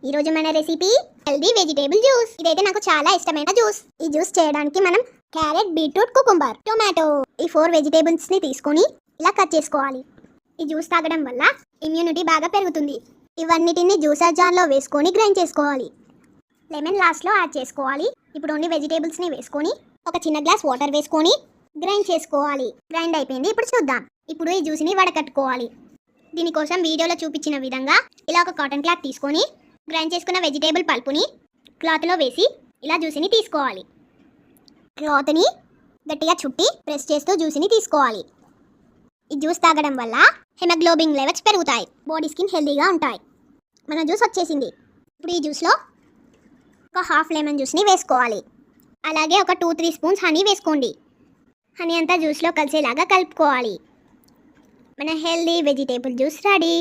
ఈరోజు మన recipe healthy vegetable juice. ఇదైతే నాకు చాలా ఇష్టమైన జ్యూస్. ఈ జ్యూస్ చేయడానికి మనం క్యారెట్, బీట్రూట్, కుకుంబర్, టొమాటో ఈ 4 వెజిటేబుల్స్ ని తీసుకొని ఇలా కట్ చేసుకోవాలి. ఈ జ్యూస్ తాగడం వల్ల ఇమ్యూనిటీ బాగా పెరుగుతుంది. ఇవన్నిటిని జ్యూసర్ జార్లో వేసుకొని గ్రైండ్ చేసుకోవాలి. లెమన్ లాస్ట్లో యాడ్ చేసుకోవాలి. ఇప్పుడు ఓన్లీ వెజిటేబుల్స్ ని వేసుకొని ఒక చిన్న గ్లాస్ వాటర్ వేసుకొని గ్రైండ్ చేసుకోవాలి. గ్రైండ్ అయిపోయింది. ఇప్పుడు చూద్దాం. ఇప్పుడు ఈ జ్యూస్ని వడకట్టుకోవాలి. దీనికోసం వీడియోలో చూపించిన విధంగా ఇలా ఒక కాటన్ క్లాత్ తీసుకొని గ్రైండ్ చేసుకున్న వెజిటేబుల్ పల్పుని క్లాత్లో వేసి ఇలా జ్యూస్ని తీసుకోవాలి. క్లాత్ని గట్టిగా చుట్టి ప్రెస్ చేస్తూ జ్యూస్ని తీసుకోవాలి. ఈ జ్యూస్ తాగడం వల్ల హెమోగ్లోబిన్ లెవెల్స్ పెరుగుతాయి. బాడీ స్కిన్ హెల్దీగా ఉంటాయి. మన జ్యూస్ వచ్చేసింది. ఇప్పుడు ఈ జ్యూస్లో ఒక హాఫ్ లెమన్ జ్యూస్ని వేసుకోవాలి. అలాగే ఒక 2-3 స్పూన్స్ హనీ వేసుకోండి. హనీ అంతా జ్యూస్లో కలిసేలాగా కలుపుకోవాలి. మన హెల్దీ వెజిటేబుల్ జ్యూస్ రెడీ.